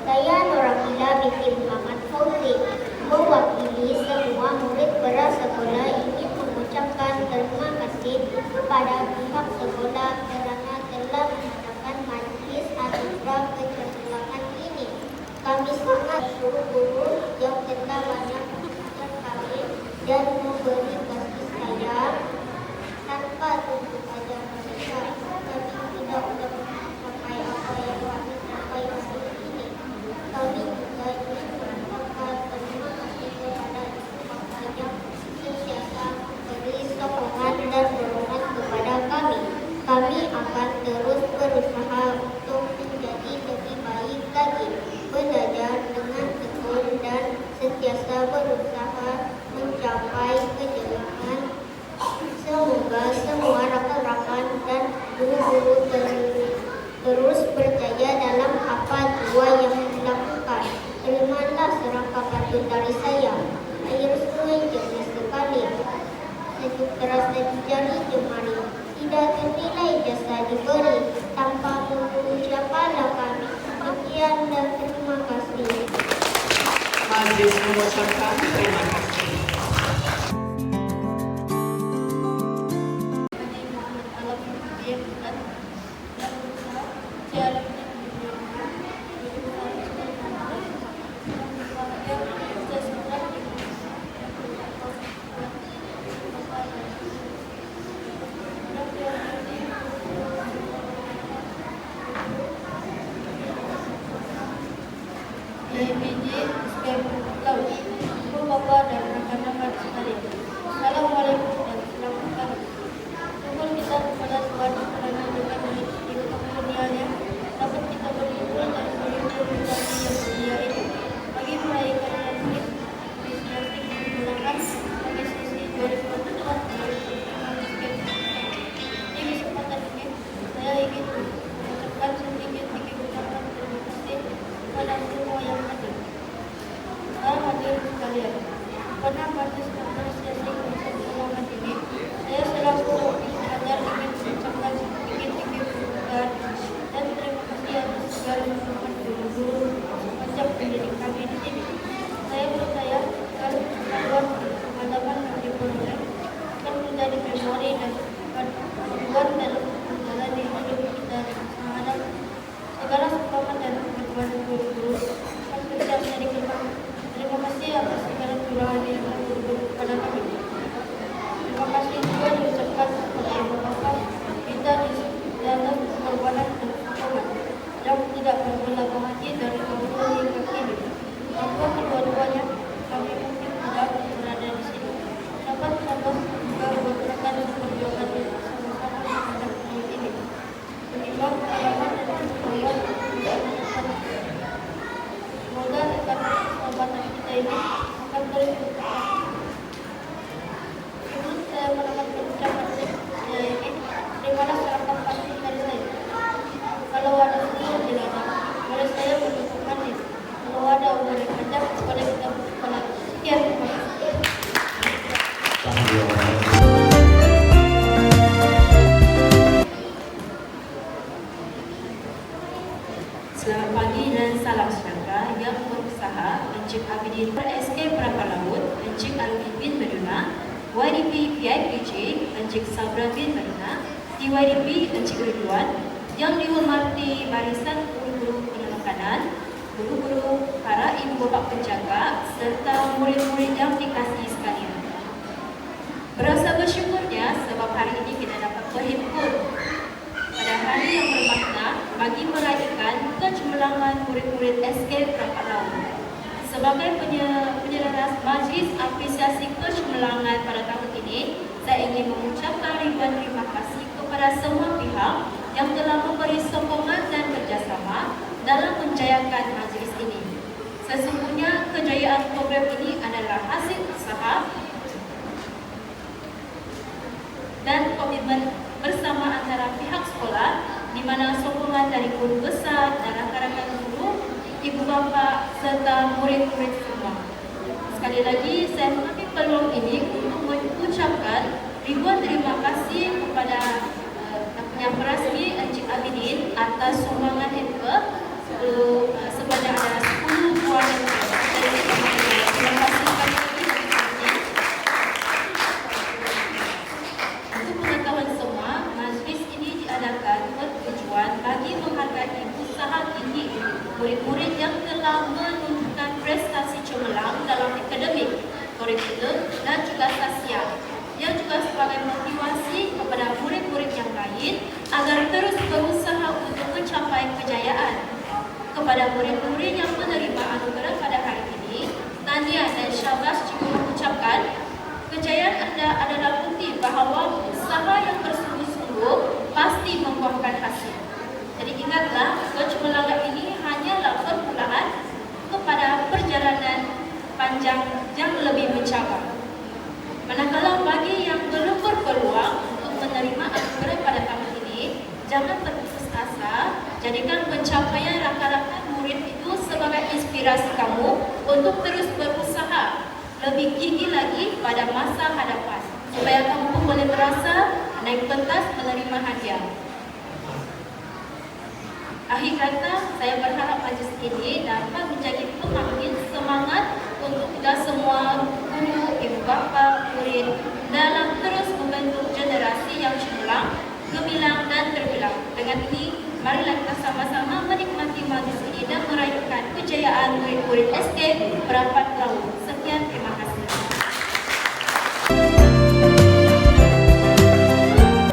Saya Nurabila binti Muhammad Fauzi, mewakili semua murid prasekolah ingin mengucapkan terima kasih kepada pihak sekolah kerana telah mengadakan majlis anugerah kecerdasan ini. Kami sangat bersyukur guru yang telah banyak mengajar kami dan memberi kasih sayang tanpa tentu ajar mereka. Kami tidak dapat mencapai apa yang kami capai hari ini. Kami juga ingin mengucapkan terima kasih kepada ibu bapa yang sentiasa memberi sokongan dan dorongan kepada kami. Kami akan terus berusaha untuk menjadi lebih baik lagi, belajar dengan tekun dan sentiasa berusaha mencapai kejayaan. Semoga semua rakan-rakan dan guru-guru terus berjaya dalam apa jua yang dilakukan. Terimalah serangkap pantun dari saya. Air sungai jernih sekali, sejuk terasa di jari jemari. Tidak ternilai jasa diberi, tanpa mengucapkanlah kami. Sekian dan terima kasih. Majlis mengucapkan terima kasih. Ibu bapa dan rakan-rakan sekalian, Assalamualaikum dan selamat pagi. Syukur kita kepada Tuhan kerana dengan meniti karunia-Nya dapat kita berkumpul dan berkumpul menjadi yang mulia ini. Bagi merayakan Maulid Apresiasi digunakan bagi sesi 2024 di kesempatan ini saya ingin mengucapkan sedikit ucapan terima kasih kepada semua yang hadir. Hadirin sekalian, pada majlis apresiasi konsep ini, saya selaku pengajar ingin mengucapkan sedikit penghargaan dan terima kasih atas segala dukungan guru-guru sepanjang pendidik kami di sini. Saya percaya kalau pengetahuan dan pengalaman yang diperoleh akan menjadi memori dan panduan dalam menjalani hidup kita menghadap segala sumbangan dan bantuan guru-guru yang sentiasa dikembangkan. Terima kasih atas segala curahan yang telah diberikan kepada kami. Terima kasih juga diucapkan kepada ibu bapa kita di dalam pengorbanan dan sokongan yang tidak berbelah hati dari dahulu hingga kini. Tanpa kedua-duanya, kami mungkin tidak berada di sini. Dapat contoh juga berkaitan perjuangan bersama-sama terhadap proyek ini. Menimbang pengalaman dan perjuangan semoga kesempatan kita ini akan terus berkembang. Sebelum saya menamatkan ucapan saya ini, terimalah serangkap pantun dari saya. Kalau ada sesuatu di ladang, boleh saya menunjukkan ini. Kalau ada orang yang ajak, boleh kita bersekolah. Sekian, terima kasih. Selamat pagi dan salam sejahtera yang berusaha Encik Abidin SK Perapar Laut, Encik Alwi bin Meduna, YDP PIPJ, Encik Sabra bin Meduna, TYDP Encik Ridwan, yang dihormati barisan guru-guru penyelenggaraan, guru-guru, para ibu bapa penjaga, serta murid-murid yang dikasihi sekalian. Berasa bersyukurnya sebab hari ini kita dapat berhimpun pada hari yang bermakna bagi meraihkan kecemerlangan murid-murid SK Perapar Laut. Sebagai penyelaras majlis apresiasi kecemerlangan pada tahun ini, saya ingin mengucapkan ribuan terima kasih kepada semua pihak yang telah memberi sokongan dan kerjasama dalam menjayakan majlis ini. Sesungguhnya kejayaan program ini adalah hasil usaha dan komitmen bersama antara pihak sekolah, di mana sokongan dari guru besar dan rakan-rakan guru, ibu bapa serta murid-murid semua. Sekali lagi saya mengambil peluang ini untuk mengucapkan ribuan terima kasih kepada yang berasmi Encik Abidin atas sumbangan handphone sebanyak sebenarnya ada 10 buah yang ada. Terima kasih kepada untuk pengetahuan semua, majlis ini diadakan bertujuan bagi menghargai usaha tinggi murid-murid yang telah menunjukkan prestasi cemerlang dalam akademik, kurikulum dan juga sosial, yang juga sebagai motivasi kepada murid-murid yang lain agar terus berusaha untuk mencapai kejayaan. Kepada murid-murid yang menerima anugerah pada hari ini, tahniah dan syabas juga mengucapkan kejayaan Anda adalah bukti bahawa usaha yang bersungguh-sungguh pasti membuahkan hasil. Jadi ingatlah, kecemerlangan ini hanyalah permulaan kepada perjalanan panjang yang lebih mencabar. Manakala bagi yang belum berpeluang untuk menerima anugerah pada tahun ini, jangan berputus asa. Jadikan pencapaian rakan-rakan murid itu sebagai inspirasi kamu untuk terus berusaha lebih gigih lagi pada masa hadapan, supaya kamu pun boleh merasa naik pentas menerima hadiah. Akhir kata, saya berharap majlis ini dapat menjadi pengangin semangat untuk kita semua, guru, ibu bapa, murid, dalam terus membentuk generasi yang cemerlang, gemilang dan terbilang. Dengan ini, marilah kita sama-sama menikmati majlis ini dan merayakan kejayaan murid-murid SK Perapat Laut. Sekian, terima kasih.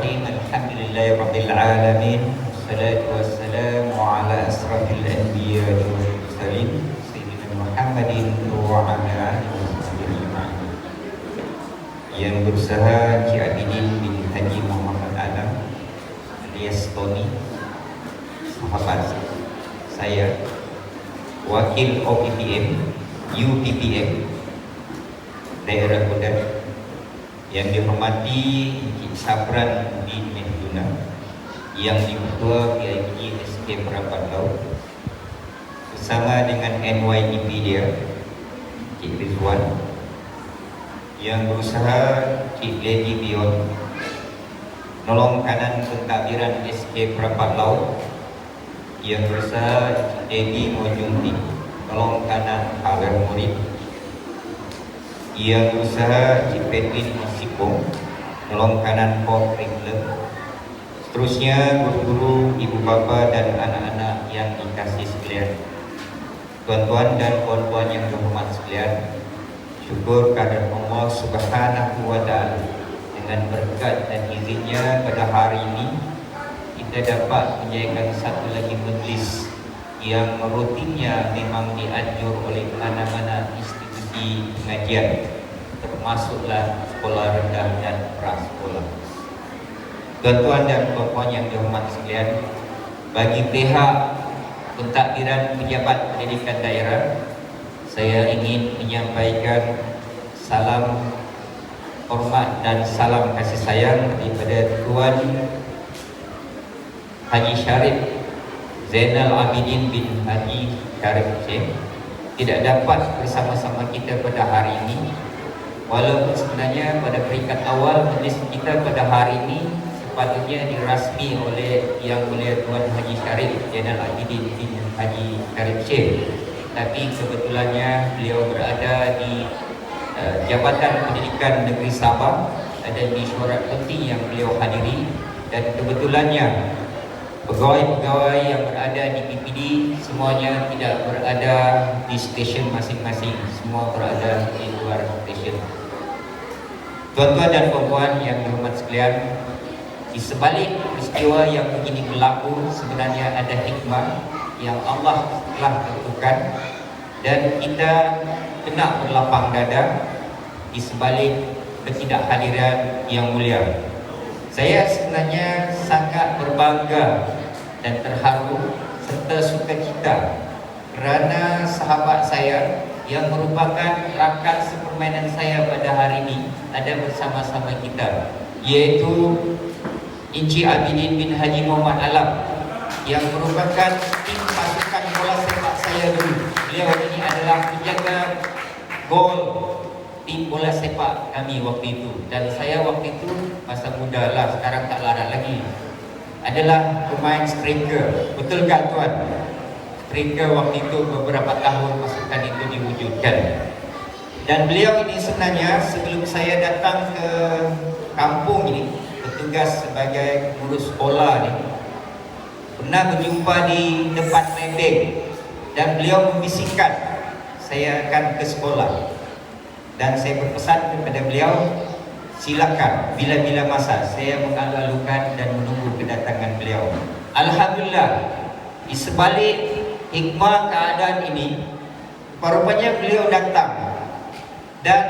Alhamdulillahirabbil alamin. Wassalatu wassalamu ala asrafil anbiya wal mursalin sayyidina Muhammadin wa ala alihi wasallam. Yang berusaha Cik Abidin bin Haji Muhammad Alam alias Tony, sahabat saya, wakil OPPM UPPM daerah Kudat, yang dihormati Encik Sabran bin Mehduna, yang diketua PIG SK Perapat Laut, bersama dengan NYDP dia Cik Rizwan, yang berusaha Cik Lady Bion, nolong kanan pentadbiran SK Perapat Laut, yang berusaha Cik Debbie Mojumti, nolong kanan Hagar Murid, yang berusaha Cik Petin Masipong, nolong kanan Port Curriculum. Seterusnya guru-guru, ibu bapa dan anak-anak yang dikasihi sekalian, tuan-tuan dan puan-puan yang berhormat sekalian, syukur kehadirat Allah Subhanahu wa Ta'ala, dengan berkat dan izinnya pada hari ini kita dapat menjayakan satu lagi majlis yang rutinnya memang dianjur oleh mana-mana institusi pengajian, termasuklah sekolah rendah dan prasekolah. Tuan-tuan dan puan-puan yang dihormati sekalian, bagi pihak pentadbiran pejabat pendidikan daerah, saya ingin menyampaikan salam hormat dan salam kasih sayang daripada Tuan Haji Syarif Zainal Abidin bin Haji Syarif Hussein tidak dapat bersama-sama kita pada hari ini, walaupun sebenarnya pada peringkat awal majlis kita pada hari ini sepatutnya dirasmi oleh Yang Mulia Tuan Haji Syarif Zainal Abidin bin Haji Syarif Hussein, tapi kebetulannya beliau berada di Jabatan Pendidikan Negeri Sabah, ada mesyuarat penting yang beliau hadiri, dan kebetulannya pegawai-pegawai yang berada di PPD semuanya tidak berada di stesen masing-masing, semua berada di luar stesen. Tuan-tuan dan puan-puan yang dihormat sekalian, di sebalik peristiwa yang begini berlaku sebenarnya ada hikmah yang Allah telah tentukan, dan kita kena berlapang dada di sebalik ketidakhadiran yang mulia. Saya sebenarnya sangat berbangga dan terharu serta sukacita kerana sahabat saya yang merupakan rakan sepermainan saya pada hari ini ada bersama-sama kita, iaitu Encik Abidin bin Haji Muhammad Alam, yang merupakan tim pasukan bola sepak saya dulu. Beliau ini adalah penjaga gol tim bola sepak kami waktu itu, dan saya waktu itu masa muda lah, sekarang tak larat lagi, adalah pemain striker. Betul tak tuan? ketika waktu itu beberapa tahun masukan itu diwujudkan. Dan beliau ini sebenarnya sebelum saya datang ke kampung ini bertugas sebagai pengurus sekolah ni, pernah berjumpa di depan Maybank dan beliau membisikkan saya akan ke sekolah. Dan saya berpesan kepada beliau, silakan bila-bila masa saya mengalu-alukan dan menunggu kedatangan beliau. Alhamdulillah, di sebalik hikmah keadaan ini, rupanya beliau datang. Dan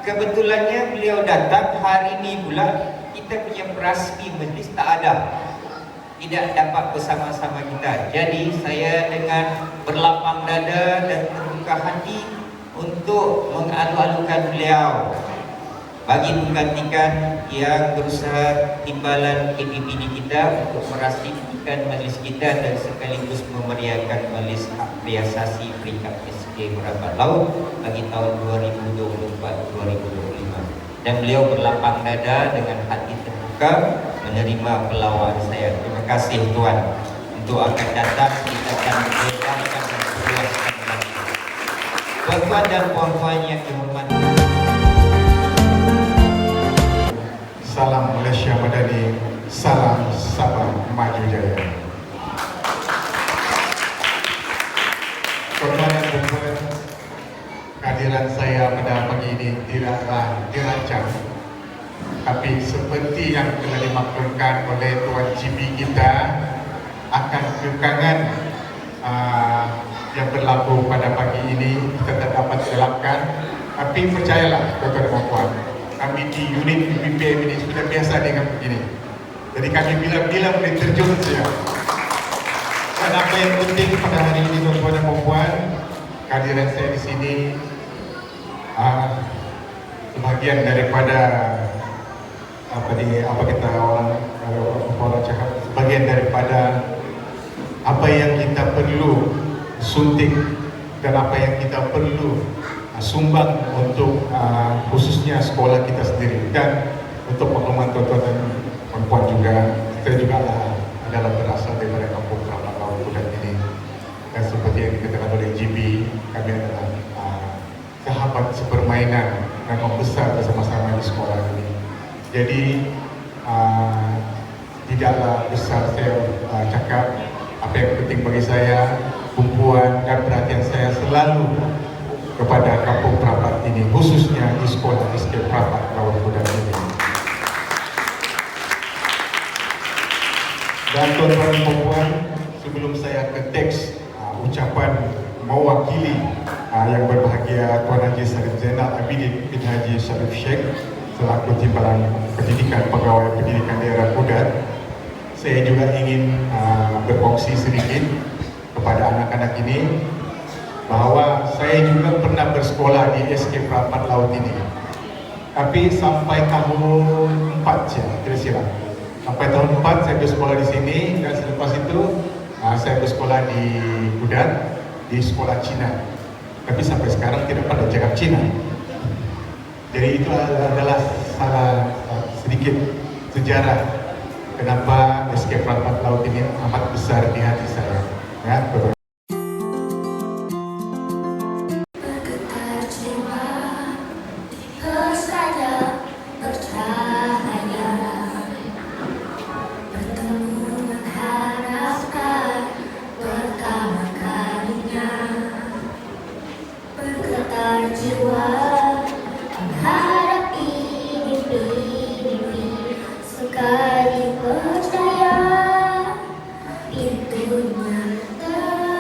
kebetulannya beliau datang hari ini pula kita punya perasmi majlis tak ada, tidak dapat bersama-sama kita. Jadi saya dengan berlapang dada dan terbuka hati untuk mengalu-alukan beliau bagi menggantikan yang berusaha timbalan KPPD kita untuk merasmikan majlis kita dan sekaligus memeriahkan majlis apresiasi peringkat SK Merapat Laut bagi tahun 2024-2025. Dan beliau berlapang dada dengan hati terbuka menerima pelawaan saya. Terima kasih Tuan. Untuk akan datang kita akan berbanggakan dan berpuaskan lagi. Tuan-tuan dan puan-puan yang dihormati, salam Malaysia Madani, salam Sabah Maju Jaya. Tuan-tuan dan puan-puan, kehadiran saya pada pagi ini tidaklah dirancang, tapi seperti yang telah dimaklumkan oleh Tuan GB kita, akan kekurangan yang berlaku pada pagi ini kita tak dapat elakkan. Tapi percayalah tuan-tuan dan puan, kami di unit PPM ini sudah biasa dengan begini. Jadi kami bila-bila boleh terjun saja. Dan apa yang penting pada hari ini tuan-tuan dan puan, kehadiran saya di sini sebagian daripada apa kita orang cakap, sebagian daripada apa yang kita perlu suntik dan apa yang kita perlu sumbang untuk khususnya sekolah kita sendiri. Dan untuk makluman tuan-tuan dan puan-puan juga, kita juga adalah berasal daripada kampung Merapat Laut Kudat ini. Dan seperti yang dikatakan oleh GB, kami adalah sahabat sepermainan dan membesar bersama-sama di sekolah ini. Jadi tidaklah besar saya cakap, apa yang penting bagi saya, kumpulan dan perhatian saya selalu kepada kampung Merapat ini, khususnya di sekolah SK Merapat Laut Kudat ini. Dan tuan-tuan dan puan, sebelum saya ke teks ucapan mewakili yang berbahagia Tuan Haji Sarif Zainal Abidin bin Haji Sharif Sheikh selaku Timbalan Pendidikan Pegawai Pendidikan Daerah Kudat, saya juga ingin berkongsi sedikit kepada anak-anak ini bahawa saya juga pernah bersekolah di SK Merapat Laut ini, tapi sampai tahun 4 saja, tidak silap. Sampai tahun 4 saya bersekolah di sini, dan selepas itu saya bersekolah di Kudat, di sekolah Cina. Tapi sampai sekarang tidak pada cakap Cina. Jadi itu adalah salah sedikit sejarah kenapa SK Merapat Laut ini amat besar di hati saya. Ya, betul. Jiwa menghadapi mimpi-mimpi, sekali percaya pintunya terbuka.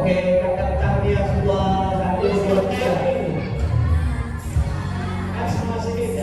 Oke, kakak tahniah semua. 1, 2, 3. Mas masih di